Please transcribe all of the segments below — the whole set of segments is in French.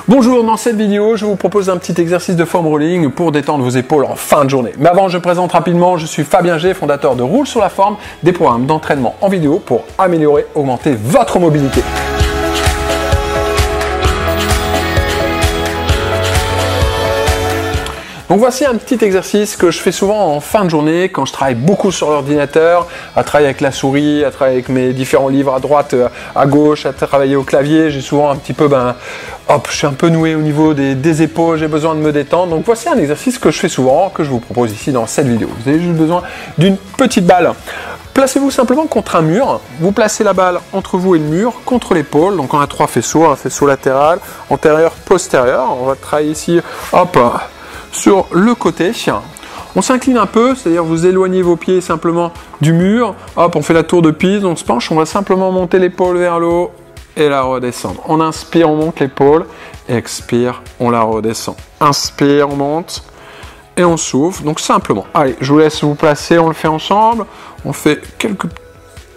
Bonjour, dans cette vidéo, je vous propose un petit exercice de foam rolling pour détendre vos épaules en fin de journée. Mais avant, je présente rapidement, je suis Fabien G, fondateur de Roule sur la forme, des programmes d'entraînement en vidéo pour améliorer, augmenter votre mobilité. Donc voici un petit exercice que je fais souvent en fin de journée quand je travaille beaucoup sur l'ordinateur, à travailler avec la souris, à travailler avec mes différents livres à droite, à gauche, à travailler au clavier. J'ai souvent un petit peu, je suis un peu noué au niveau des épaules, j'ai besoin de me détendre. Donc voici un exercice que je fais souvent, que je vous propose ici dans cette vidéo. Vous avez juste besoin d'une petite balle. Placez-vous simplement contre un mur, vous placez la balle entre vous et le mur, contre l'épaule, donc on a trois faisceaux, un faisceau latéral, antérieur, postérieur. On va travailler ici, hop, sur le côté. On s'incline un peu, c'est-à-dire vous éloignez vos pieds simplement du mur, hop, on fait la tour de Pise, on se penche, on va simplement monter l'épaule vers le haut et la redescendre. On inspire, on monte l'épaule, expire, on la redescend. Inspire, on monte et on souffle, donc simplement. Allez, je vous laisse vous placer, on le fait ensemble. On fait quelques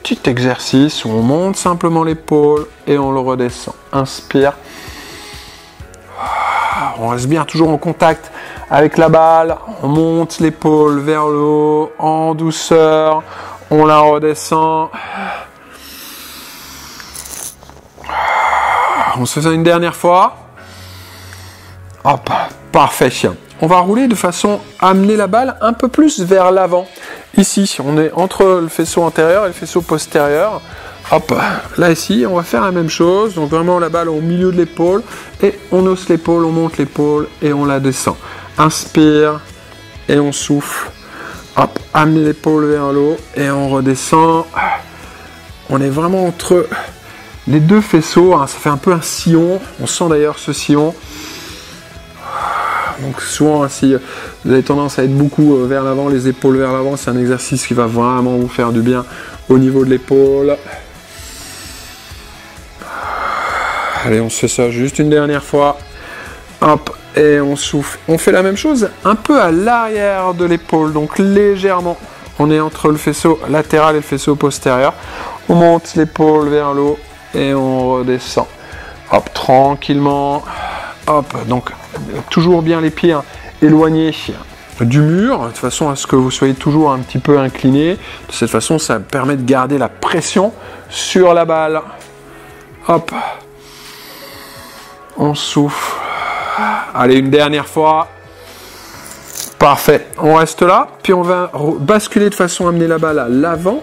petits exercices où on monte simplement l'épaule et on le redescend. Inspire. On reste bien toujours en contact avec la balle, on monte l'épaule vers le haut, en douceur, on la redescend. On se fait ça une dernière fois. Hop, parfait. On va rouler de façon à amener la balle un peu plus vers l'avant. Ici, on est entre le faisceau antérieur et le faisceau postérieur. Hop, là ici, on va faire la même chose. Donc vraiment la balle au milieu de l'épaule et on hausse l'épaule, on monte l'épaule et on la descend. Inspire et on souffle. Hop, amenez l'épaule vers le haut et on redescend. On est vraiment entre les deux faisceaux. Ça fait un peu un sillon. On sent d'ailleurs ce sillon. Donc souvent, si vous avez tendance à être beaucoup vers l'avant, les épaules vers l'avant, c'est un exercice qui va vraiment vous faire du bien au niveau de l'épaule. Allez, on se fait ça juste une dernière fois. Hop, et on souffle. On fait la même chose un peu à l'arrière de l'épaule, donc légèrement. On est entre le faisceau latéral et le faisceau postérieur. On monte l'épaule vers le haut et on redescend. Hop, tranquillement. Hop, donc toujours bien les pieds éloignés du mur, de façon à ce que vous soyez toujours un petit peu incliné. De cette façon, ça permet de garder la pression sur la balle. Hop. On souffle. Allez, une dernière fois. Parfait. On reste là, puis on va basculer de façon à amener la balle à l'avant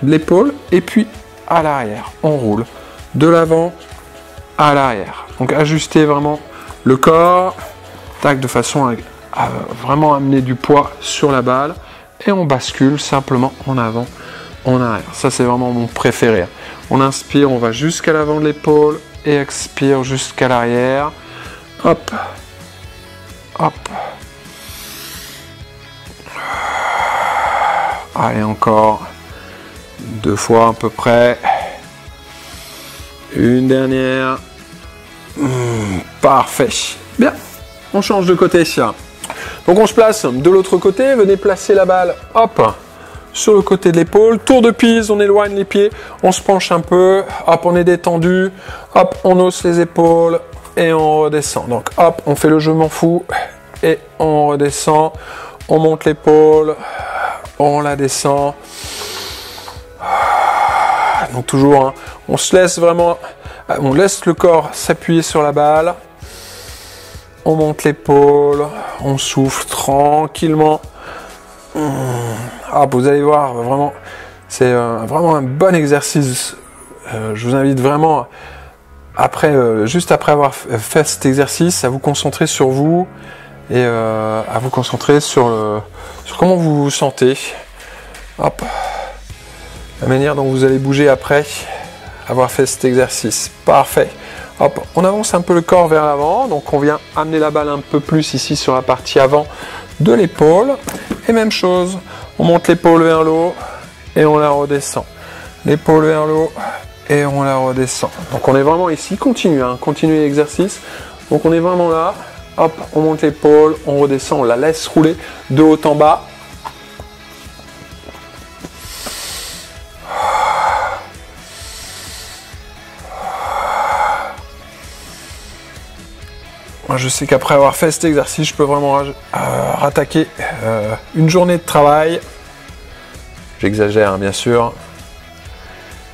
de l'épaule et puis à l'arrière. On roule de l'avant à l'arrière. Donc ajustez vraiment le corps, tac, de façon à vraiment amener du poids sur la balle et on bascule simplement en avant, en arrière. Ça c'est vraiment mon préféré. On inspire, on va jusqu'à l'avant de l'épaule et expire jusqu'à l'arrière. Hop, hop. Allez, encore 2 fois à peu près. Une dernière. Parfait. Bien, on change de côté. Donc on se place de l'autre côté. Venez placer la balle, hop, sur le côté de l'épaule. Tour de Pise, on éloigne les pieds. On se penche un peu. Hop, on est détendu. Hop, on hausse les épaules et on redescend. Donc hop, on fait le je m'en fous et on redescend. On monte l'épaule. On la descend. Donc toujours, on se laisse vraiment... On laisse le corps s'appuyer sur la balle. On monte l'épaule. On souffle tranquillement. Vous allez voir, vraiment, c'est vraiment un bon exercice. Je vous invite vraiment, juste après avoir fait cet exercice, à vous concentrer sur vous et à vous concentrer sur comment vous vous sentez. Hop. La manière dont vous allez bouger après avoir fait cet exercice. Parfait. Hop, on avance un peu le corps vers l'avant, donc on vient amener la balle un peu plus ici sur la partie avant de l'épaule. Et même chose, on monte l'épaule vers le haut et on la redescend. L'épaule vers le haut et on la redescend. Donc on est vraiment ici, continuez l'exercice. Donc on est vraiment là, hop, on monte l'épaule, on redescend, on la laisse rouler de haut en bas. Moi, je sais qu'après avoir fait cet exercice, je peux vraiment rattaquer une journée de travail. J'exagère, hein, bien sûr.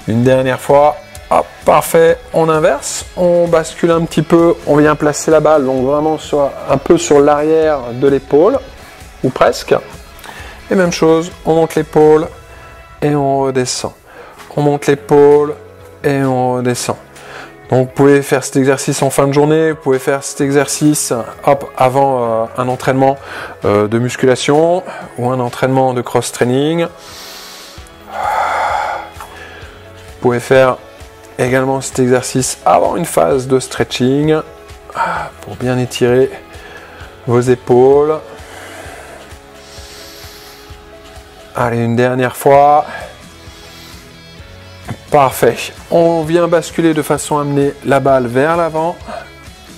Une dernière fois. Hop, parfait. On inverse. On bascule un petit peu. On vient placer la balle, donc vraiment un peu sur l'arrière de l'épaule, ou presque. Et même chose, on monte l'épaule et on redescend. On monte l'épaule et on redescend. Donc vous pouvez faire cet exercice en fin de journée, vous pouvez faire cet exercice avant un entraînement de musculation ou un entraînement de cross-training. Vous pouvez faire également cet exercice avant une phase de stretching pour bien étirer vos épaules. Allez, une dernière fois. Parfait. On vient basculer de façon à amener la balle vers l'avant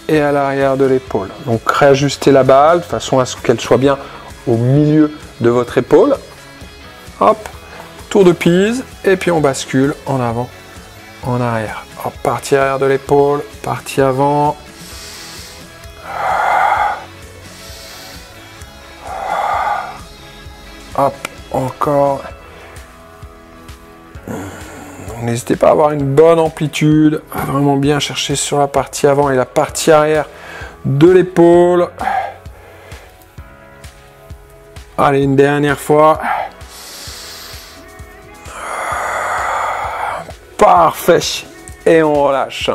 et à l'arrière de l'épaule. Donc réajuster la balle de façon à ce qu'elle soit bien au milieu de votre épaule. Hop, tour de pise et puis on bascule en avant, en arrière. Hop, partie arrière de l'épaule, partie avant. Hop, encore. N'hésitez pas à avoir une bonne amplitude, à vraiment bien chercher sur la partie avant et la partie arrière de l'épaule. Allez, une dernière fois. Parfait. Et on relâche.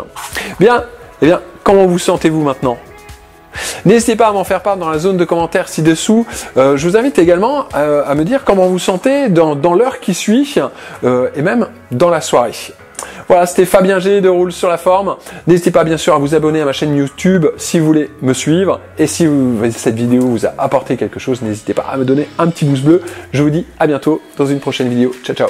Bien, eh bien, comment vous sentez-vous maintenant ? N'hésitez pas à m'en faire part dans la zone de commentaires ci-dessous. Je vous invite également à me dire comment vous sentez dans l'heure qui suit et même dans la soirée. Voilà, c'était Fabien G de Roule sur la forme. N'hésitez pas bien sûr à vous abonner à ma chaîne YouTube si vous voulez me suivre. Et si cette vidéo vous a apporté quelque chose, n'hésitez pas à me donner un petit pouce bleu. Je vous dis à bientôt dans une prochaine vidéo. Ciao, ciao.